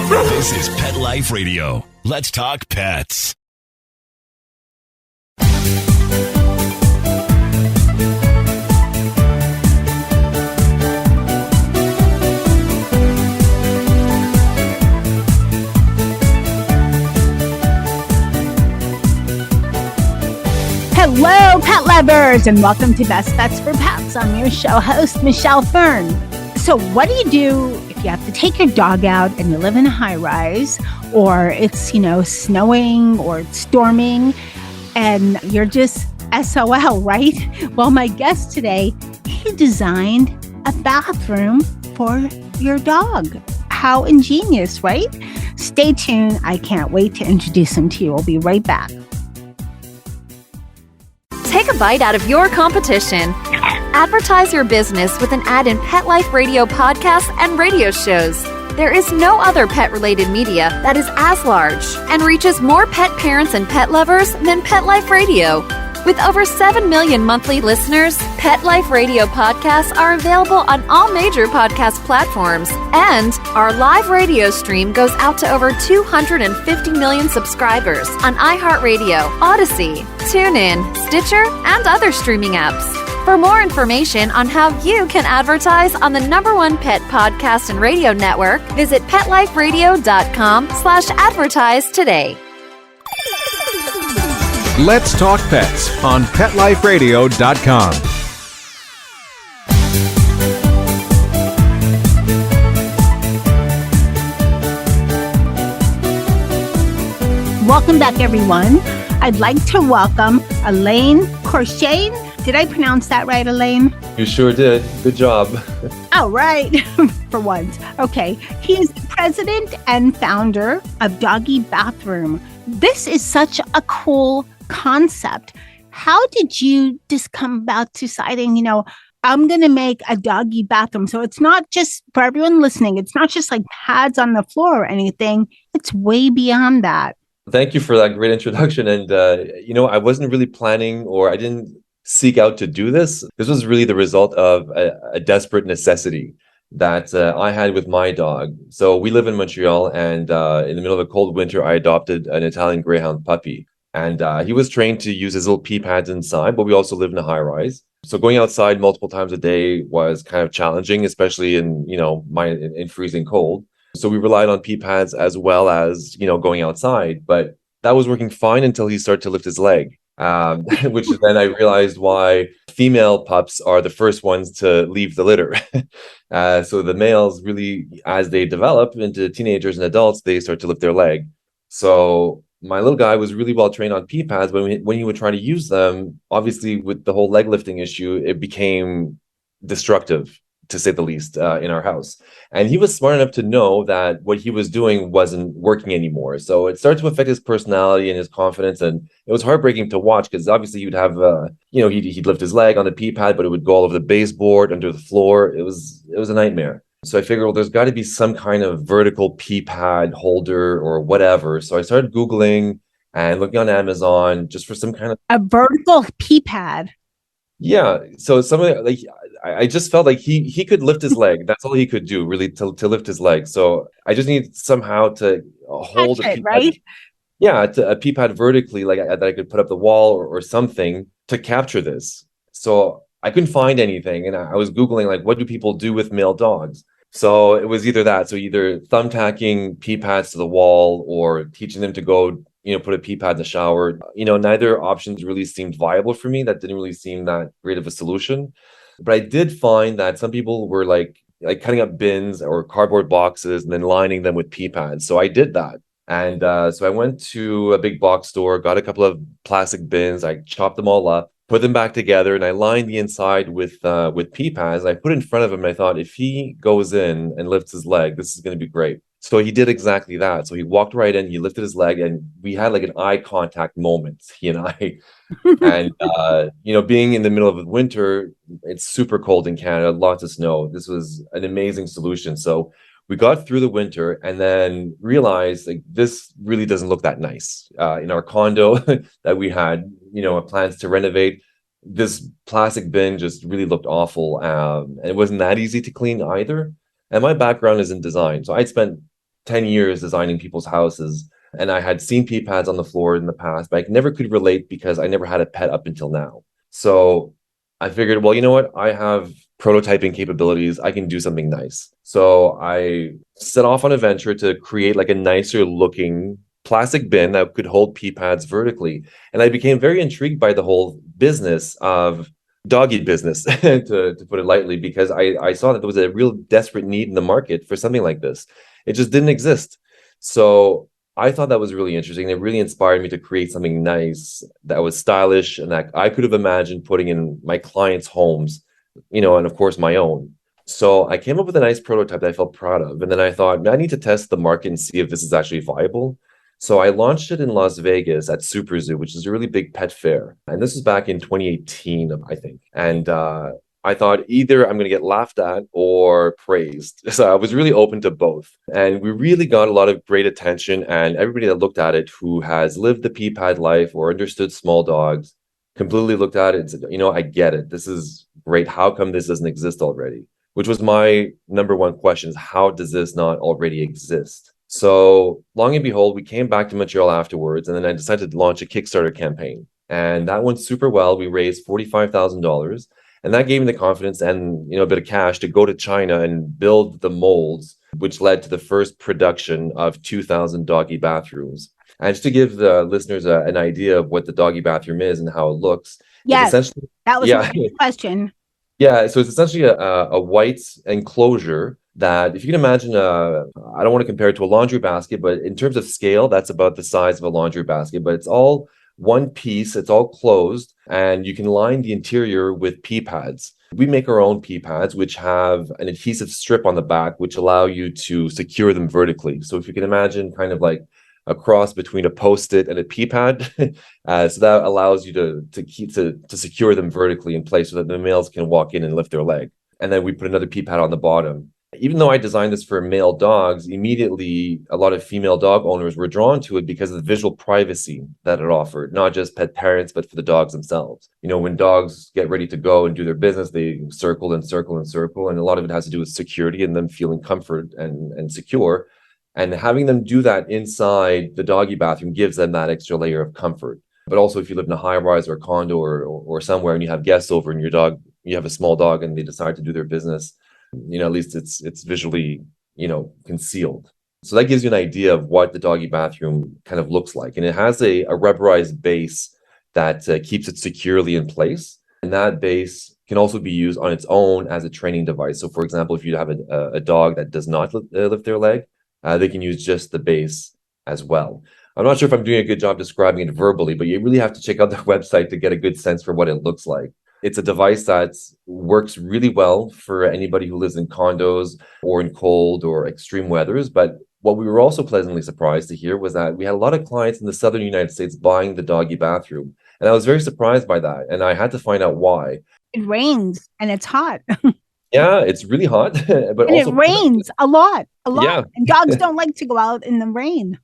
This is Pet Life Radio. Let's talk pets. Hello, pet lovers, and welcome to Best Bets for Pets. I'm your show host, Michelle Fern. So what do you do if you have to take your dog out and you live in a high-rise, or it's, snowing or it's storming, and you're just SOL, right? Well, my guest today, he designed a bathroom for your dog. How ingenious, right? Stay tuned. I can't wait to introduce him to you. We'll be right back. Take a bite out of your competition. Advertise your business with an ad in Pet Life Radio podcasts and radio shows. There is no other pet-related media that is as large and reaches more pet parents and pet lovers than Pet Life Radio. With over 7 million monthly listeners, Pet Life Radio podcasts are available on all major podcast platforms, and our live radio stream goes out to over 250 million subscribers on iHeartRadio, Odyssey, TuneIn, Stitcher, and other streaming apps. For more information on how you can advertise on the #1 pet podcast and radio network, visit PetLifeRadio.com/advertise today. Let's Talk Pets on PetLifeRadio.com. Welcome back, everyone. I'd like to welcome Alain Courchesne. Did I pronounce that right, Alain? You sure did. Good job. Oh, right. For once. Okay. He is the president and founder of Doggy Bathroom. This is such a cool concept. How did you just come about deciding, I'm going to make a doggy bathroom? So it's not just, for everyone listening, it's not just like pads on the floor or anything. It's way beyond that. Thank you for that great introduction. And, I wasn't really planning, or I didn't seek out to do this. This was really the result of a desperate necessity that I had with my dog. So we live in Montreal, and in the middle of a cold winter, I adopted an Italian Greyhound puppy. And he was trained to use his little pee pads inside, but we also live in a high rise. So going outside multiple times a day was kind of challenging, especially in freezing cold. So we relied on pee pads as well as, going outside. But that was working fine until he started to lift his leg. Which then I realized why female pups are the first ones to leave the litter. So the males really, as they develop into teenagers and adults, they start to lift their leg. So my little guy was really well trained on pee pads, but when he would try to use them, obviously with the whole leg lifting issue, it became destructive, to say the least, in our house. And he was smart enough to know that what he was doing wasn't working anymore. So it started to affect his personality and his confidence. And it was heartbreaking to watch, because obviously you'd have, he'd lift his leg on the pee pad, but it would go all over the baseboard, under the floor. It was a nightmare. So I figured, well, there's got to be some kind of vertical pee pad holder or whatever. So I started Googling and looking on Amazon just for some kind of a vertical pee pad. Yeah. So I just felt like he could lift his leg. That's all he could do, really, to lift his leg. So I just needed somehow to hold a pee right? pad. Yeah, a pee pad vertically, like that I could put up the wall or something to capture this. So I couldn't find anything, and I was Googling, like, what do people do with male dogs? So it was either that, so either thumbtacking pee pads to the wall or teaching them to go, put a pee pad in the shower. Neither options really seemed viable for me. That didn't really seem that great of a solution. But I did find that some people were like cutting up bins or cardboard boxes and then lining them with pee pads. So I did that. And so I went to a big box store, got a couple of plastic bins. I chopped them all up, put them back together, and I lined the inside with pee pads. I put it in front of him, and I thought, if he goes in and lifts his leg, this is going to be great. So he did exactly that. So he walked right in, he lifted his leg, and we had like an eye contact moment, he and I. And, being in the middle of winter, it's super cold in Canada, lots of snow. This was an amazing solution. So we got through the winter and then realized, like, this really doesn't look that nice. In our condo that we had, plans to renovate, this plastic bin just really looked awful. And it wasn't that easy to clean either. And my background is in design. So I'd spent 10 years designing people's houses, and I had seen pee pads on the floor in the past, but I never could relate because I never had a pet up until now. So I figured, well, you know what? I have prototyping capabilities. I can do something nice. So I set off on a venture to create like a nicer looking plastic bin that could hold pee pads vertically. And I became very intrigued by the whole business of doggy business, to put it lightly, because I saw that there was a real desperate need in the market for something like this. It just didn't exist. So I thought that was really interesting. It really inspired me to create something nice that was stylish and that I could have imagined putting in my clients' homes, and of course my own. So I came up with a nice prototype that I felt proud of. And then I thought, I need to test the market and see if this is actually viable. So I launched it in Las Vegas at Super Zoo, which is a really big pet fair. And this was back in 2018, I think. And I thought either I'm going to get laughed at or praised. So I was really open to both. And we really got a lot of great attention. And everybody that looked at it who has lived the pee pad life or understood small dogs completely looked at it and said, I get it. This is great. How come this doesn't exist already? Which was my number one question, is how does this not already exist? So long and behold, we came back to Montreal afterwards, and then I decided to launch a Kickstarter campaign. And that went super well. We raised $45,000. And that gave me the confidence and a bit of cash to go to China and build the molds, which led to the first production of 2,000 doggy bathrooms. And just to give the listeners an idea of what the doggy bathroom is and how it looks. Yes, that was my question. Yeah, so it's essentially a white enclosure that, if you can imagine, I don't want to compare it to a laundry basket, but in terms of scale, that's about the size of a laundry basket. But it's all one piece, it's all closed, and you can line the interior with pee pads. We make our own pee pads, which have an adhesive strip on the back, which allow you to secure them vertically. So if you can imagine kind of like a cross between a Post-it and a pee pad, so that allows you to secure them vertically in place so that the males can walk in and lift their leg. And then we put another pee pad on the bottom. Even though I designed this for male dogs, immediately a lot of female dog owners were drawn to it because of the visual privacy that it offered, not just pet parents, but for the dogs themselves. When dogs get ready to go and do their business, they circle and circle and circle. And a lot of it has to do with security and them feeling comfort and secure. And having them do that inside the doggy bathroom gives them that extra layer of comfort. But also, if you live in a high rise or a condo or somewhere and you have guests over and you have a small dog and they decide to do their business, at least it's visually, concealed. So that gives you an idea of what the doggy bathroom kind of looks like. And it has a rubberized base that keeps it securely in place. And that base can also be used on its own as a training device. So for example, if you have a dog that does not lift their leg, they can use just the base as well. I'm not sure if I'm doing a good job describing it verbally, but you really have to check out their website to get a good sense for what it looks like. It's a device that works really well for anybody who lives in condos or in cold or extreme weathers. But what we were also pleasantly surprised to hear was that we had a lot of clients in the southern United States buying the doggy bathroom. And I was very surprised by that. And I had to find out why. It rains and it's hot. Yeah, it's really hot. But and also it rains a lot. Yeah. And dogs don't like to go out in the rain.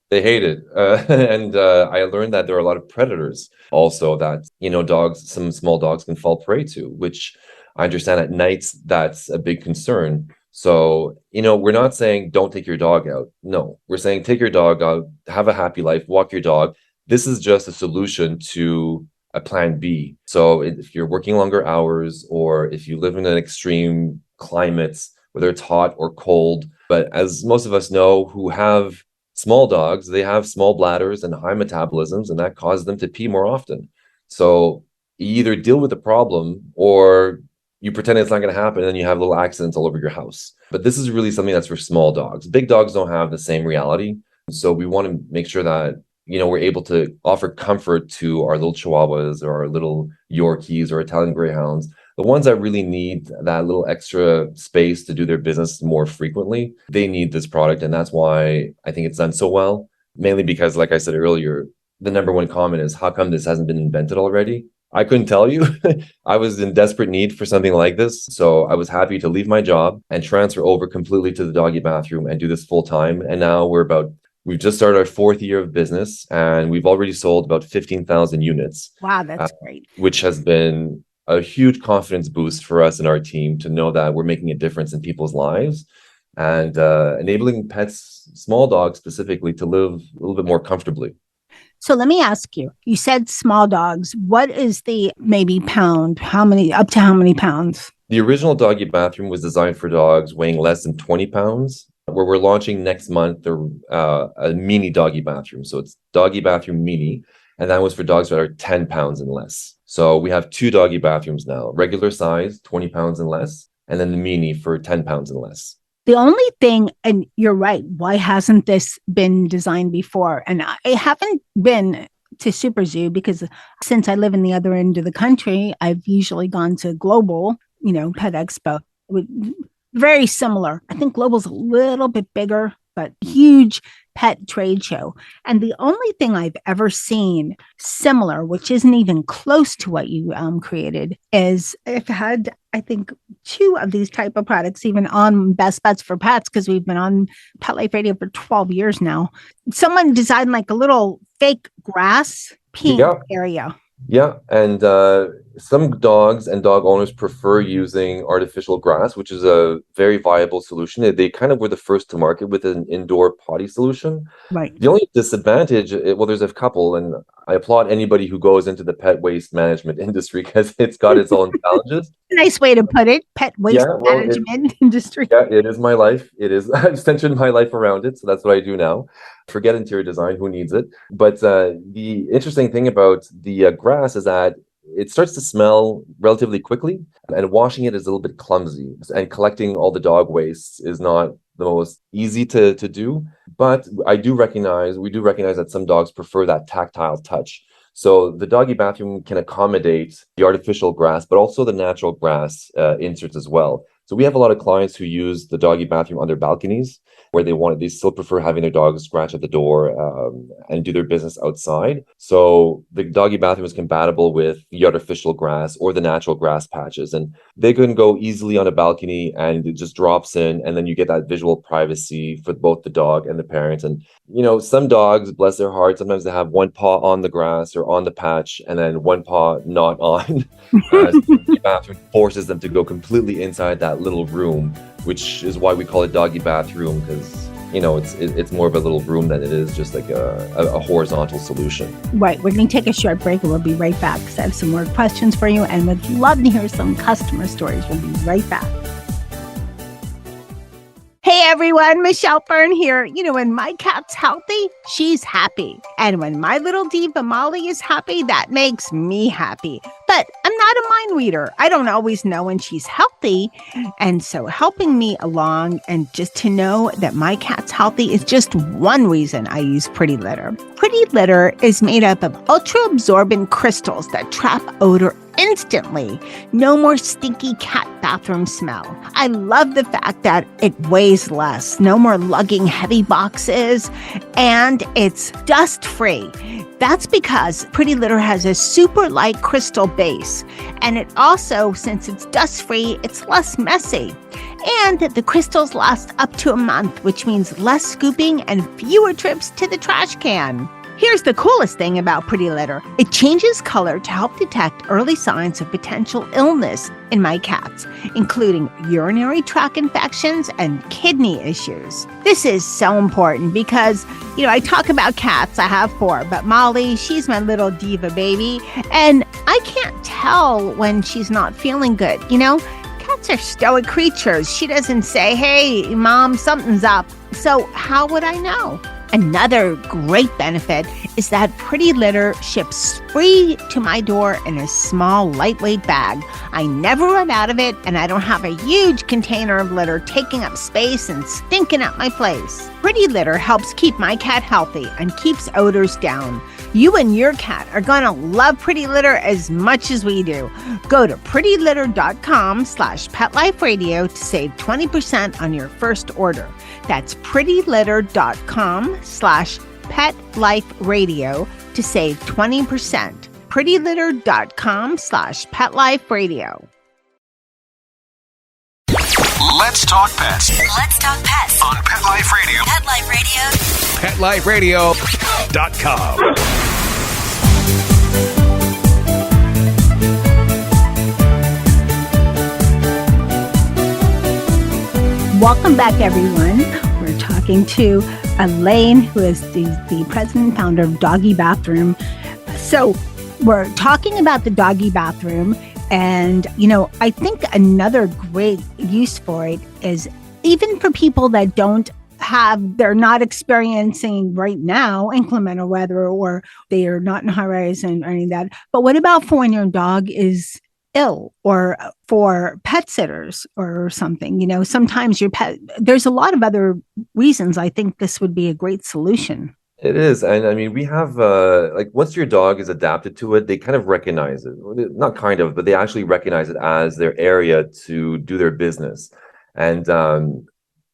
They hate it. And I learned that there are a lot of predators also that, dogs, some small dogs can fall prey to, which I understand at nights, that's a big concern. So, we're not saying don't take your dog out. No, we're saying take your dog out, have a happy life, walk your dog. This is just a solution to a plan B. So if you're working longer hours or if you live in an extreme climates, whether it's hot or cold, but as most of us know who have small dogs, they have small bladders and high metabolisms, and that causes them to pee more often. So you either deal with the problem or you pretend it's not going to happen and then you have little accidents all over your house. But this is really something that's for small dogs. Big dogs don't have the same reality. So we want to make sure that, we're able to offer comfort to our little Chihuahuas or our little Yorkies or Italian Greyhounds. The ones that really need that little extra space to do their business more frequently, they need this product. And that's why I think it's done so well, mainly because, like I said earlier, the number one comment is, how come this hasn't been invented already? I couldn't tell you. I was in desperate need for something like this. So I was happy to leave my job and transfer over completely to the doggy bathroom and do this full time. And now we've just started our 4th year of business and we've already sold about 15,000 units. Wow, that's great. Which has been a huge confidence boost for us and our team to know that we're making a difference in people's lives. and enabling pets, small dogs specifically, to live a little bit more comfortably. So let me ask you, you said small dogs. What is the maybe pound? Up to how many pounds? The original Doggy Bathroom was designed for dogs weighing less than 20 pounds, where we're launching next month a mini Doggy Bathroom. So it's Doggy Bathroom Mini, and that was for dogs that are 10 pounds and less. So we have 2 Doggy Bathrooms now, regular size, 20 pounds and less, and then the Mini for 10 pounds and less. The only thing, and you're right, why hasn't this been designed before? And I haven't been to Super Zoo because since I live in the other end of the country, I've usually gone to Global, Pet Expo. Very similar. I think Global's a little bit bigger, but huge pet trade show. And the only thing I've ever seen similar, which isn't even close to what you created, is I've had, I think, 2 of these type of products even on Best Bets for Pets, because we've been on Pet Life Radio for 12 years now. Someone designed like a little fake grass peeing area. Yeah, and some dogs and dog owners prefer using artificial grass, which is a very viable solution. They kind of were the first to market with an indoor potty solution. Right. The only disadvantage, well, there's a couple, and I applaud anybody who goes into the pet waste management industry because it's got its own challenges. Nice way to put it, pet waste management industry. Yeah, it is my life. It is. I've centered my life around it, so that's what I do now. Forget interior design, who needs it? But the interesting thing about the grass is that it starts to smell relatively quickly, and washing it is a little bit clumsy, and collecting all the dog waste is not the most easy to do. But we do recognize that some dogs prefer that tactile touch. So the Doggy Bathroom can accommodate the artificial grass, but also the natural grass inserts as well. So we have a lot of clients who use the Doggy Bathroom on their balconies, where they still prefer having their dogs scratch at the door and do their business outside. So the Doggy Bathroom is compatible with the artificial grass or the natural grass patches, and they can go easily on a balcony, and it just drops in, and then you get that visual privacy for both the dog and the parent. And some dogs, bless their heart, sometimes they have one paw on the grass or on the patch, and then one paw not on. So the bathroom forces them to go completely inside that little room, which is why we call it Doggy Bathroom, because it's more of a little room than it is just like a horizontal solution. Right. We're going to take a short break, and we'll be right back because I have some more questions for you, and would love to hear some customer stories. We'll be right back. Hey everyone, Michelle Fern here. When my cat's healthy, she's happy. And when my little diva Molly is happy, that makes me happy. But I'm not a mind reader. I don't always know when she's healthy. And so helping me along and just to know that my cat's healthy is just one reason I use Pretty Litter. Pretty Litter is made up of ultra-absorbent crystals that trap odor instantly. No more stinky cat bathroom smell. I love the fact that it weighs less, no more lugging heavy boxes, and it's dust-free. That's because Pretty Litter has a super light crystal base, and it also, since it's dust-free, it's less messy. And the crystals last up to a month, which means less scooping and fewer trips to the trash can. Here's the coolest thing about Pretty Litter. It changes color to help detect early signs of potential illness in my cats, including urinary tract infections and kidney issues. This is so important because, I talk about cats. I have 4, but Molly, she's my little diva baby, and I can't tell when she's not feeling good. Cats are stoic creatures. She doesn't say, "Hey, Mom, something's up." So how would I know? Another great benefit is that Pretty Litter ships free to my door in a small, lightweight bag. I never run out of it, and I don't have a huge container of litter taking up space and stinking up my place. Pretty Litter helps keep my cat healthy and keeps odors down. You and your cat are going to love Pretty Litter as much as we do. Go to prettylitter.com/PetLifeRadio to save 20% on your first order. That's prettylitter.com/PetLifeRadio to save 20%. prettylitter.com/PetLifeRadio. Let's talk pets. Let's talk pets On Pet Life Radio. Pet Life Radio. PetLifeRadio.com. Welcome back, everyone. We're talking to Alain, who is the president and founder of Doggy Bathroom. So we're talking about the Doggy Bathroom. And, I think another great use for it is even for people that they're not experiencing right now inclement weather, or they are not in high rise and any of that. But what about for when your dog is ill, or for pet sitters or something? Sometimes there's a lot of other reasons. I think this would be a great solution. It is. And I mean, we have, once your dog is adapted to it, they kind of recognize it. Not kind of, but they actually recognize it as their area to do their business. And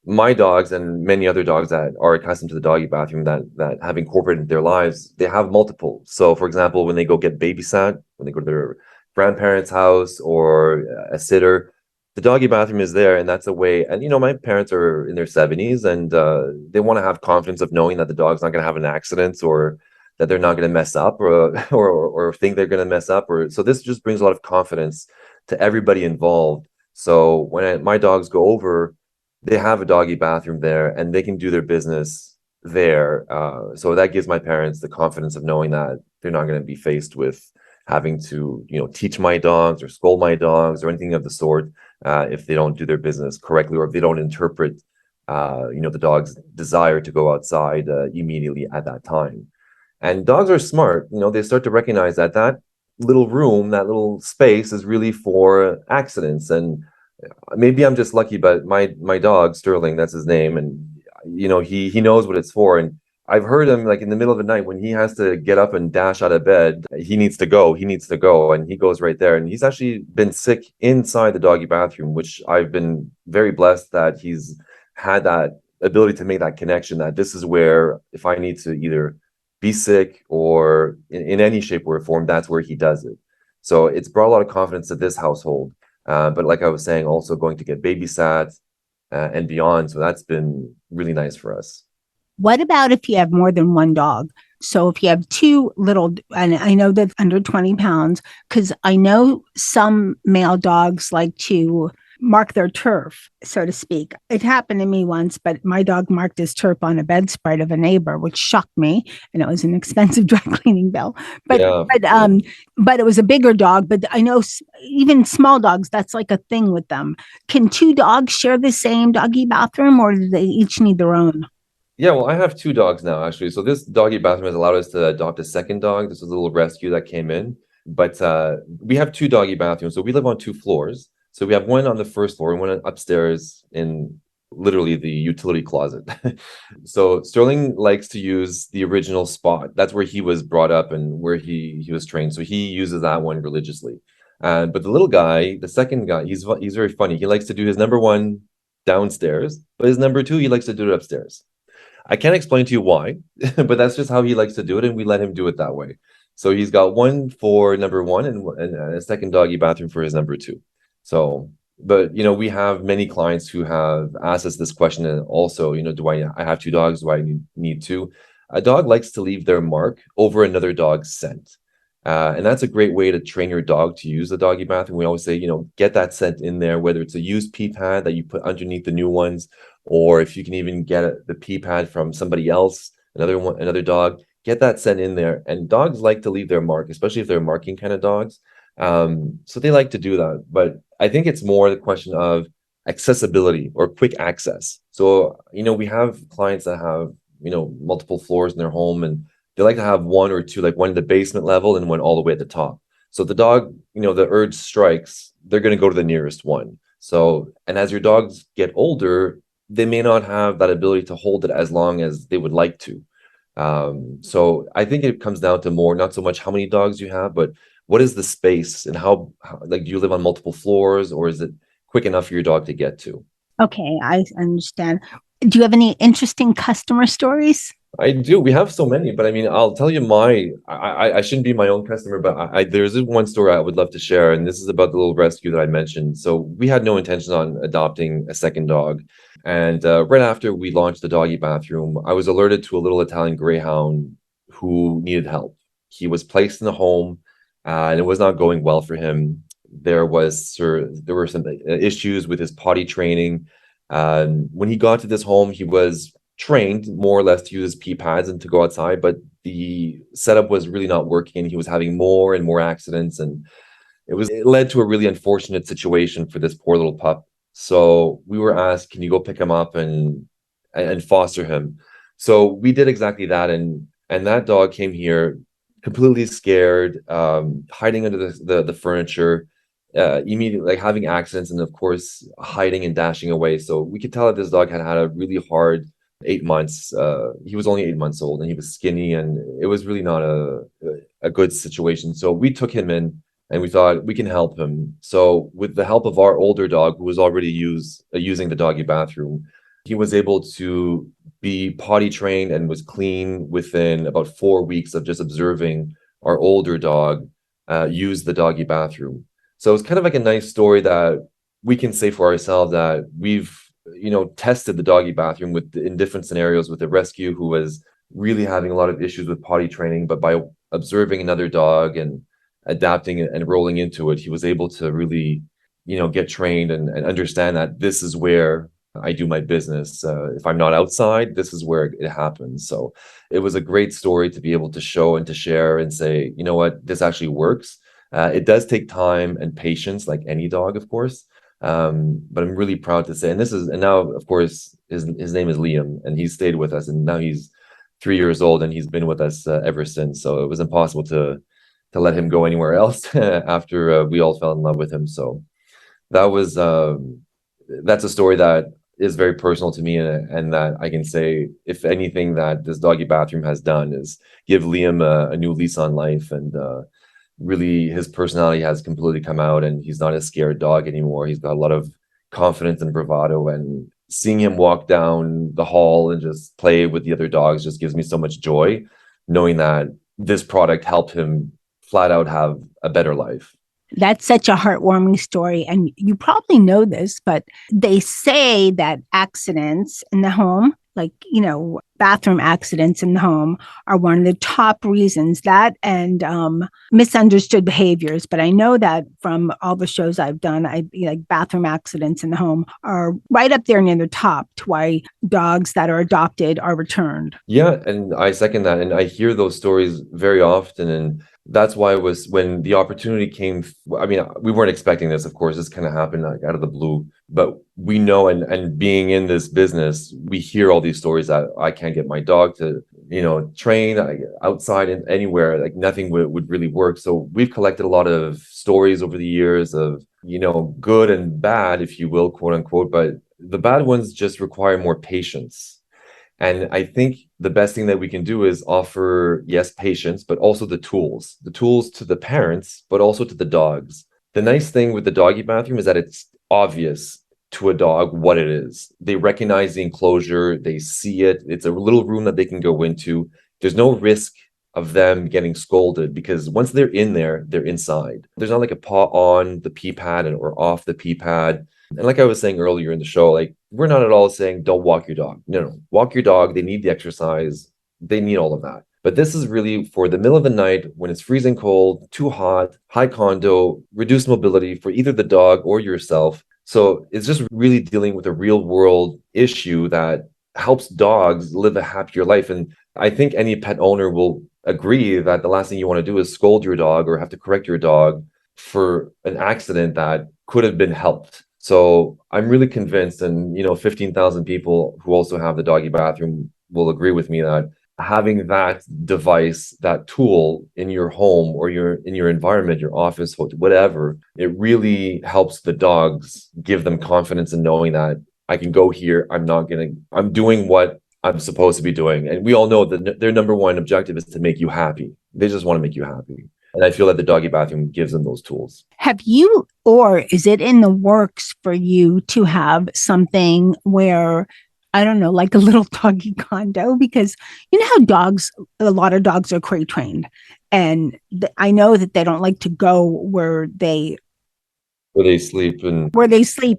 my dogs and many other dogs that are accustomed to the doggy bathroom that have incorporated their lives, they have multiple. So, for example, when they go get babysat, when they go to their grandparents' house or a sitter, the doggy bathroom is there, and that's a way. And my parents are in their 70s, and they want to have confidence of knowing that the dog's not going to have an accident, or that they're not going to mess up, or think they're going to mess up. So this just brings a lot of confidence to everybody involved. So when my dogs go over, they have a doggy bathroom there, and they can do their business there. So that gives my parents the confidence of knowing that they're not going to be faced with having to, teach my dogs or scold my dogs or anything of the sort if they don't do their business correctly, or if they don't interpret, the dog's desire to go outside immediately at that time. And dogs are smart. They start to recognize that little room, that little space is really for accidents. And maybe I'm just lucky, but my dog, Sterling, that's his name, and he knows what it's for. And I've heard him, like, in the middle of the night when he has to get up and dash out of bed, he needs to go, and he goes right there. And he's actually been sick inside the doggy bathroom, which I've been very blessed that he's had that ability to make that connection, that this is where, if I need to either be sick or in any shape or form, that's where he does it. So it's brought a lot of confidence to this household. But like I was saying, also going to get babysat and beyond. So that's been really nice for us. What about if you have more than one dog? So if you have two little, and I know that under 20 pounds, because I know some male dogs like to mark their turf, so to speak. It happened to me once, but my dog marked his turf on a bedspread of a neighbor, which shocked me. And it was an expensive dry cleaning bill. But it was a bigger dog. But I know even small dogs, that's like a thing with them. Can two dogs share the same doggy bathroom, or do they each need their own? Yeah, well, I have two dogs now, actually. So this doggy bathroom has allowed us to adopt a second dog. This was a little rescue that came in. But we have two doggy bathrooms. So we live on 2 floors. So we have one on the first floor and one upstairs in literally the utility closet. So Sterling likes to use the original spot. That's where he was brought up and where he was trained. So he uses that one religiously. But the little guy, the second guy, he's very funny. He likes to do his number 1 downstairs, but his number 2, he likes to do it upstairs. I can't explain to you why, but that's just how he likes to do it, and we let him do it that way. So he's got one for number 1 and a second doggy bathroom for his number 2. So, but we have many clients who have asked us this question, and also, do I have 2 dogs? Do I need 2? A dog likes to leave their mark over another dog's scent. And that's a great way to train your dog to use the doggy bathroom. We always say, get that scent in there, whether it's a used pee pad that you put underneath the new ones, or if you can even get the pee pad from somebody else, another dog, get that scent in there. And dogs like to leave their mark, especially if they're marking kind of dogs. So they like to do that. But I think it's more the question of accessibility or quick access. So, we have clients that have, multiple floors in their home, and they like to have 1 or 2, like one in the basement level and one all the way at the top. So the dog, the urge strikes, they're going to go to the nearest one. So, and as your dogs get older, they may not have that ability to hold it as long as they would like to. So I think it comes down to more, not so much how many dogs you have, but what is the space, and how like, do you live on multiple floors, or is it quick enough for your dog to get to? Okay, I understand. Do you have any interesting customer stories? I do. We have so many, but I mean, I'll tell you I shouldn't be my own customer, but there's one story I would love to share. And this is about the little rescue that I mentioned. So we had no intention on adopting a second dog. And right after we launched the doggy bathroom, I was alerted to a little Italian greyhound who needed help. He was placed in a home and it was not going well for him. There were some issues with his potty training. When he got to this home, he was trained more or less to use his pee pads and to go outside, but the setup was really not working. He was having more and more accidents, and it led to a really unfortunate situation for this poor little pup. So we were asked, can you go pick him up and foster him? So we did exactly that, and that dog came here completely scared, hiding under the furniture, immediately like having accidents, and of course hiding and dashing away. So we could tell that this dog had a really hard 8 months. He was only 8 months old, and he was skinny, and it was really not a good situation. So we took him in, and we thought we can help him. So with the help of our older dog, who was already using the doggy bathroom, he was able to be potty trained and was clean within about 4 weeks of just observing our older dog use the doggy bathroom. So it's kind of like a nice story that we can say for ourselves that we've, tested the doggy bathroom in different scenarios with a rescue who was really having a lot of issues with potty training, but by observing another dog and adapting and rolling into it, he was able to really, get trained and understand that this is where I do my business. If I'm not outside, this is where it happens. So it was a great story to be able to show and to share and say, you know what, this actually works. It does take time and patience, like any dog, of course. But I'm really proud to say, and now, of course, his name is Liam, and he's stayed with us, and now he's 3 years old, and he's been with us ever since. So it was impossible to let him go anywhere else after we all fell in love with him. So that's a story that is very personal to me, and that I can say, if anything, that this doggy bathroom has done is give Liam a new lease on life, and really his personality has completely come out, and he's not a scared dog anymore. He's got a lot of confidence and bravado, and seeing him walk down the hall and just play with the other dogs just gives me so much joy, knowing that this product helped him flat out have a better life. That's such a heartwarming story. And you probably know this, but they say that accidents in the home, like, bathroom accidents in the home, are one of the top reasons, that and misunderstood behaviors. But I know that from all the shows I've done, like bathroom accidents in the home are right up there near the top to why dogs that are adopted are returned. Yeah, and I second that. And I hear those stories very often. And that's why it was, when the opportunity came, I mean, we weren't expecting this, of course. This kind of happened like out of the blue, but we know, and being in this business, we hear all these stories that I can't get my dog to, train outside and anywhere, like nothing would really work. So we've collected a lot of stories over the years of, good and bad, if you will, quote unquote, but the bad ones just require more patience. And I think the best thing that we can do is offer, yes, patience, but also the tools to the parents, but also to the dogs. The nice thing with the doggy bathroom is that it's obvious to a dog what it is. They recognize the enclosure, they see it. It's a little room that they can go into. There's no risk of them getting scolded, because once they're in there, they're inside. There's not like a paw on the pee pad or off the pee pad. And like I was saying earlier in the show, like, we're not at all saying don't walk your dog. No, walk your dog. They need the exercise. They need all of that. But this is really for the middle of the night when it's freezing cold, too hot, high condo, reduced mobility for either the dog or yourself. So it's just really dealing with a real world issue that helps dogs live a happier life. And I think any pet owner will agree that the last thing you want to do is scold your dog or have to correct your dog for an accident that could have been helped. So I'm really convinced, and 15,000 people who also have the doggy bathroom will agree with me, that having that device, that tool in your home or in your environment, your office, whatever, it really helps the dogs, give them confidence in knowing that I can go here. I'm doing what I'm supposed to be doing. And we all know that their number one objective is to make you happy. They just want to make you happy. And I feel that the doggy bathroom gives them those tools. Have you, or is it in the works for you to have something where, I don't know, like a little doggy condo? Because you know how a lot of dogs are crate trained. And I know that they don't like to go where they sleep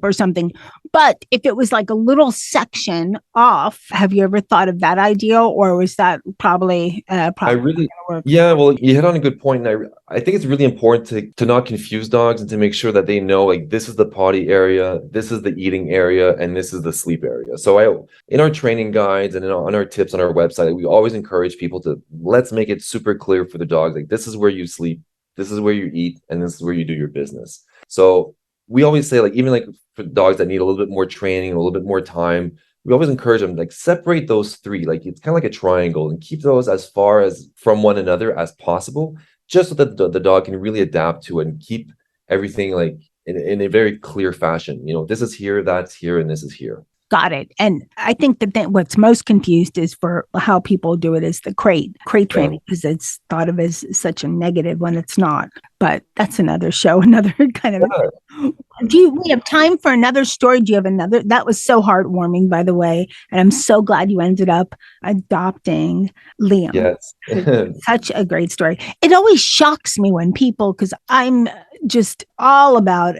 or something. But if it was like a little section off, have you ever thought of that idea, or was that probably I probably really, not gonna work? yeah, well, you hit on a good point. And I think it's really important to not confuse dogs and to make sure that they know like this is the potty area, this is the eating area, and this is the sleep area. So in our training guides and on our tips on our website, we always encourage people to let's make it super clear for the dogs. Like this is where you sleep, this is where you eat, and this is where you do your business. So we always say like even like for dogs that need a little bit more training, a little bit more time, we always encourage them like separate those three, like it's kind of like a triangle, and keep those as far as from one another as possible, just so that the dog can really adapt to it and keep everything like in a very clear fashion. This is here, that's here, and this is here. Got it. And I think that what's most confused is for how people do it is the crate training, because it's thought of as such a negative when it's not. But that's another show, another kind of. Yeah. We have time for another story? Do you have another? That was so heartwarming, by the way. And I'm so glad you ended up adopting Liam. Yes. Such a great story. It always shocks me when people, because I'm just all about,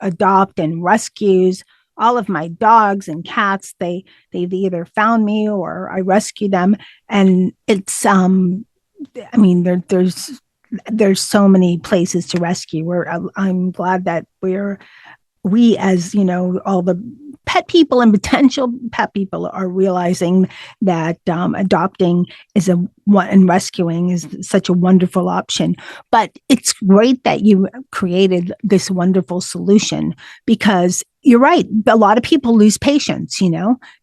adopt and rescues. All of my dogs and cats, they've either found me or I rescue them. And it's, there's so many places to rescue. I'm glad that we as, all the pet people and potential pet people are realizing that adopting and rescuing is such a wonderful option. But it's great that you created this wonderful solution, because you're right. A lot of people lose patience.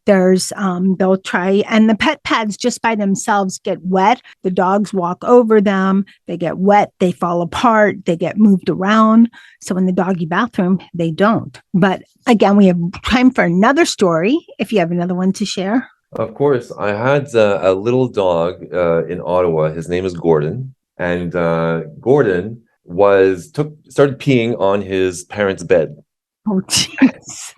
There's they'll try, and the pet pads just by themselves get wet. The dogs walk over them. They get wet. They fall apart. They get moved around. So in the doggy bathroom, they don't. But again, we have time for another story. If you have another one to share. Of course. I had a little dog in Ottawa. His name is Gordon. And Gordon started peeing on his parents' bed. Oh, jeez.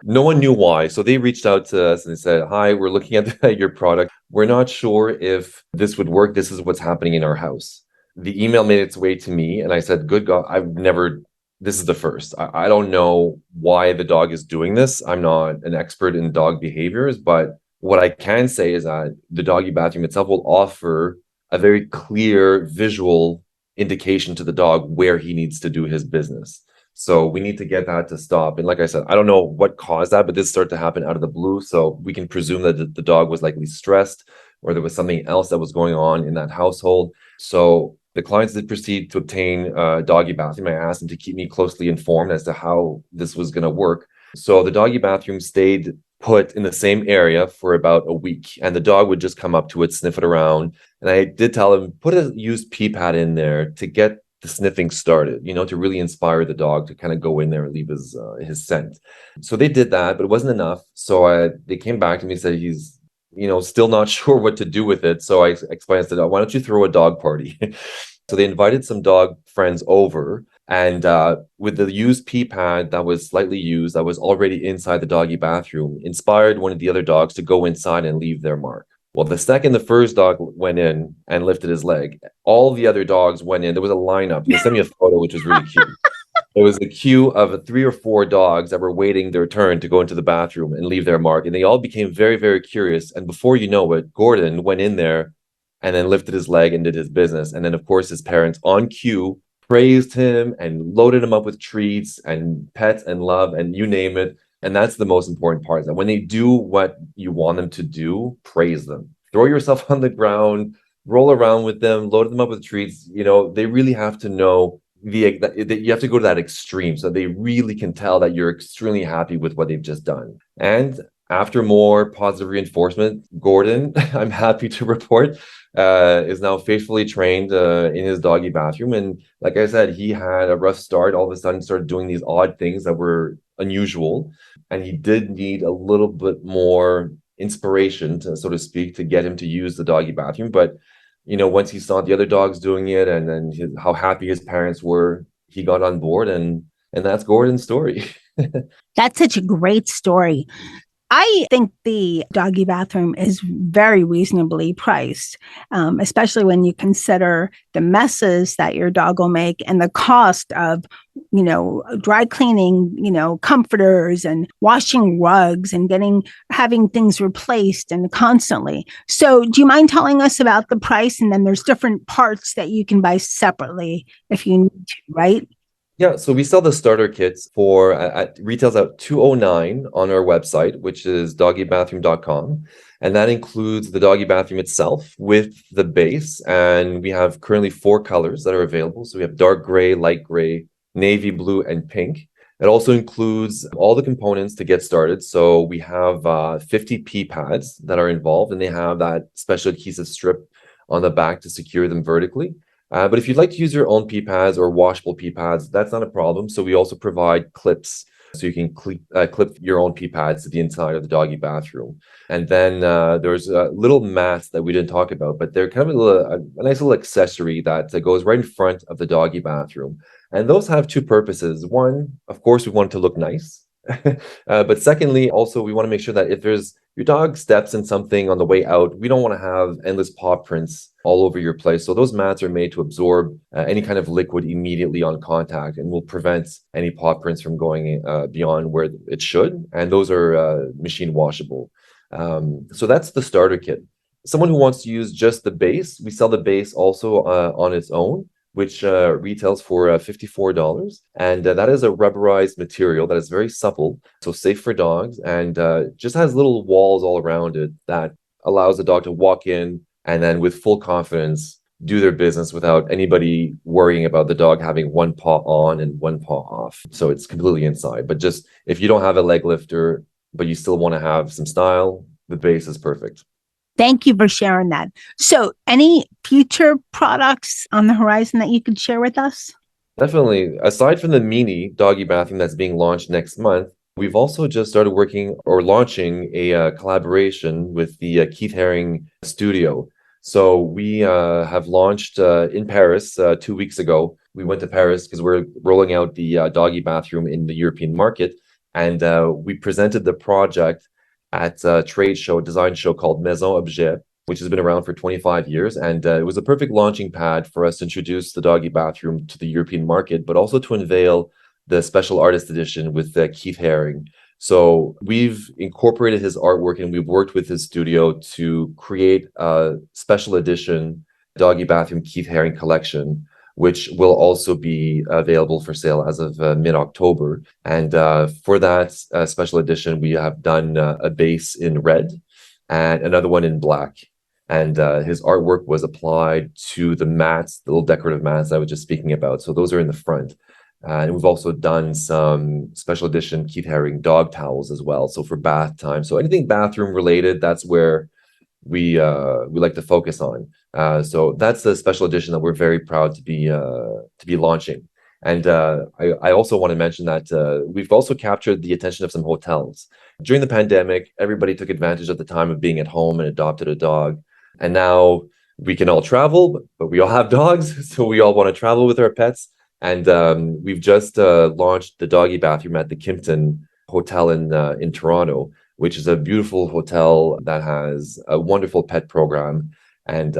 No one knew why. So they reached out to us and they said, hi, we're looking at your product. We're not sure if this would work. This is what's happening in our house. The email made its way to me and I said, good God, this is the first. I don't know why the dog is doing this. I'm not an expert in dog behaviors, but what I can say is that the doggy bathroom itself will offer a very clear visual indication to the dog where he needs to do his business. So we need to get that to stop. And like I said, I don't know what caused that, but this started to happen out of the blue. So we can presume that the dog was likely stressed or there was something else that was going on in that household. So the clients did proceed to obtain a doggy bathroom. I asked them to keep me closely informed as to how this was going to work. So the doggy bathroom stayed put in the same area for about a week, and the dog would just come up to it, sniff it around. And I did tell him, put a used pee pad in there to get the sniffing started, to really inspire the dog to kind of go in there and leave his scent. So they did that, but it wasn't enough. So they came back to me and said he's, still not sure what to do with it. So I explained to the dog, why don't you throw a dog party? So they invited some dog friends over, and with the used pee pad that was slightly used, that was already inside the doggy bathroom, inspired one of the other dogs to go inside and leave their mark. Well, the second the first dog went in and lifted his leg, all the other dogs went in. There was a lineup. They sent me a photo, which was really cute. There was a queue of 3 or 4 dogs that were waiting their turn to go into the bathroom and leave their mark. And they all became very, very curious. And before you know it, Gordon went in there and then lifted his leg and did his business. And then, of course, his parents on cue praised him and loaded him up with treats and pets and love and you name it. And that's the most important part, is that when they do what you want them to do, praise them. Throw yourself on the ground, roll around with them, load them up with treats. They really have to know that you have to go to that extreme so they really can tell that you're extremely happy with what they've just done. And after more positive reinforcement, Gordon, I'm happy to report, is now faithfully trained in his doggy bathroom. And like I said, he had a rough start. All of a sudden started doing these odd things that were unusual. And he did need a little bit more inspiration, so to speak, to get him to use the doggy bathroom. But, once he saw the other dogs doing it and then how happy his parents were, he got on board. And that's Gordon's story. That's such a great story. I think the doggy bathroom is very reasonably priced, especially when you consider the messes that your dog will make and the cost of dry cleaning, comforters and washing rugs and having things replaced and constantly. So do you mind telling us about the price? And then there's different parts that you can buy separately if you need to, right? Yeah, so we sell the starter kits for at retails at $209 on our website, which is doggybathroom.com. And that includes the doggy bathroom itself with the base. And we have currently 4 colors that are available. So we have dark gray, light gray, navy blue, and pink. It also includes all the components to get started. So we have 50 pee pads that are involved, and they have that special adhesive strip on the back to secure them vertically. But if you'd like to use your own pee pads or washable pee pads, that's not a problem. So we also provide clips, so you can clip your own pee pads to the inside of the doggy bathroom. And then there's little mats that we didn't talk about, but they're kind of a nice little accessory that goes right in front of the doggy bathroom. And those have 2 purposes. One, of course, we want it to look nice. But secondly, also, we want to make sure that if your dog steps in something on the way out, we don't want to have endless paw prints all over your place. So those mats are made to absorb any kind of liquid immediately on contact and will prevent any paw prints from going beyond where it should. And those are machine washable. So that's the starter kit. Someone who wants to use just the base, we sell the base also on its own, which retails for $54. And that is a rubberized material that is very supple, so safe for dogs, and just has little walls all around it that allows the dog to walk in and then with full confidence do their business without anybody worrying about the dog having one paw on and one paw off. So it's completely inside. But just if you don't have a leg lifter, but you still want to have some style, the base is perfect. Thank you for sharing that. So any future products on the horizon that you could share with us? Definitely. Aside from the mini doggy bathroom that's being launched next month, we've also just started working or launching a collaboration with the Keith Haring studio. So we have launched in Paris 2 weeks ago. We went to Paris because we're rolling out the doggy bathroom in the European market. And we presented the project at a design show called Maison Objet, which has been around for 25 years. And it was a perfect launching pad for us to introduce the doggy bathroom to the European market, but also to unveil the special artist edition with Keith Haring. So we've incorporated his artwork and we've worked with his studio to create a special edition doggy bathroom Keith Haring collection, which will also be available for sale as of mid-October. And for that special edition, we have done a base in red and another one in black. And his artwork was applied to the mats, the little decorative mats I was just speaking about. So those are in the front. And we've also done some special edition Keith Haring dog towels as well. So for bath time. So anything bathroom related, that's where we like to focus on. So that's a special edition that we're very proud to be launching. And I also want to mention that we've also captured the attention of some hotels. During the pandemic, everybody took advantage of the time of being at home and adopted a dog. And now we can all travel, but we all have dogs, so we all want to travel with our pets. And we've just launched the doggy bathroom at the Kimpton Hotel in Toronto, which is a beautiful hotel that has a wonderful pet program. And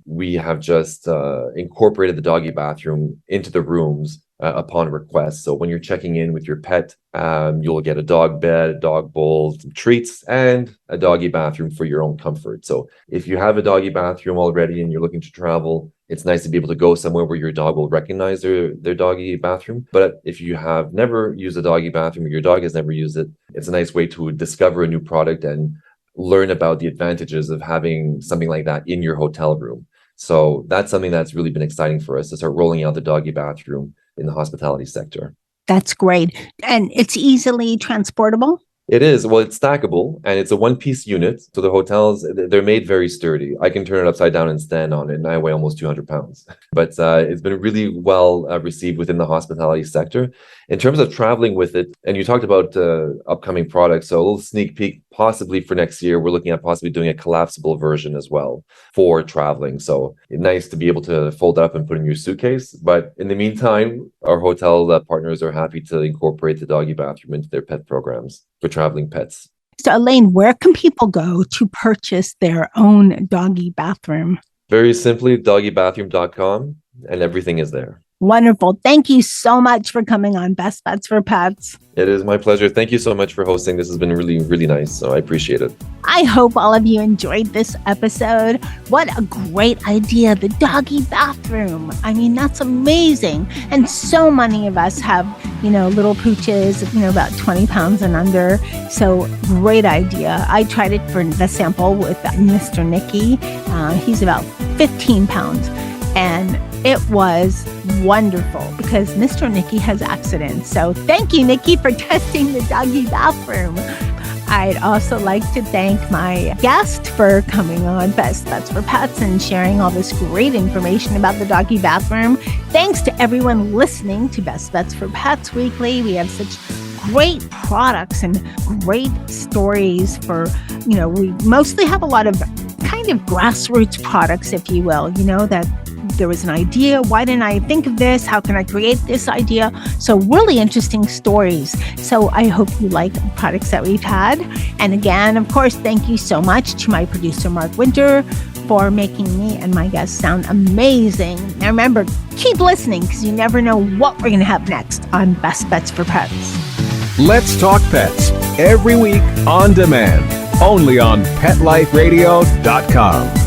we have just incorporated the doggy bathroom into the rooms upon request. So when you're checking in with your pet, you'll get a dog bed, a dog bowl, some treats, and a doggy bathroom for your own comfort. So if you have a doggy bathroom already and you're looking to travel, it's nice to be able to go somewhere where your dog will recognize their doggy bathroom. But if you have never used a doggy bathroom or your dog has never used it, it's a nice way to discover a new product and learn about the advantages of having something like that in your hotel room. So that's something that's really been exciting for us to start rolling out the doggy bathroom in the hospitality sector. That's great. And it's easily transportable? It is. Well, it's stackable and it's a one-piece unit. So the hotels, they're made very sturdy. I can turn it upside down and stand on it, and I weigh almost 200 pounds. But it's been really well received within the hospitality sector. In terms of traveling with it, and you talked about upcoming products, so a little sneak peek, possibly for next year, we're looking at possibly doing a collapsible version as well for traveling. So it's nice to be able to fold it up and put in your suitcase. But in the meantime, our hotel partners are happy to incorporate the doggy bathroom into their pet programs for traveling pets. So Alain, where can people go to purchase their own doggy bathroom? Very simply, doggybathroom.com, and everything is there. Wonderful. Thank you so much for coming on Best Bets for Pets. It is my pleasure. Thank you so much for hosting. This has been really, really nice. So I appreciate it. I hope all of you enjoyed this episode. What a great idea, the doggy bathroom. I mean, that's amazing. And so many of us have, little pooches, about 20 pounds and under. So great idea. I tried it for the sample with Mr. Nicky. He's about 15 pounds. And it was wonderful because Mr. Nicky has accidents. So thank you, Nicky, for testing the doggy bathroom. I'd also like to thank my guest for coming on Best Bets for Pets and sharing all this great information about the doggy bathroom. Thanks to everyone listening to Best Bets for Pets Weekly. We have such great products and great stories for, we mostly have a lot of kind of grassroots products, if you will, that there was an idea. Why didn't I think of this? How can I create this idea? So really interesting stories. So I hope you like the products that we've had. And again, of course, thank you so much to my producer, Mark Winter, for making me and my guests sound amazing. Now remember, keep listening because you never know what we're going to have next on Best Bets for Pets. Let's Talk Pets every week on demand, only on PetLifeRadio.com.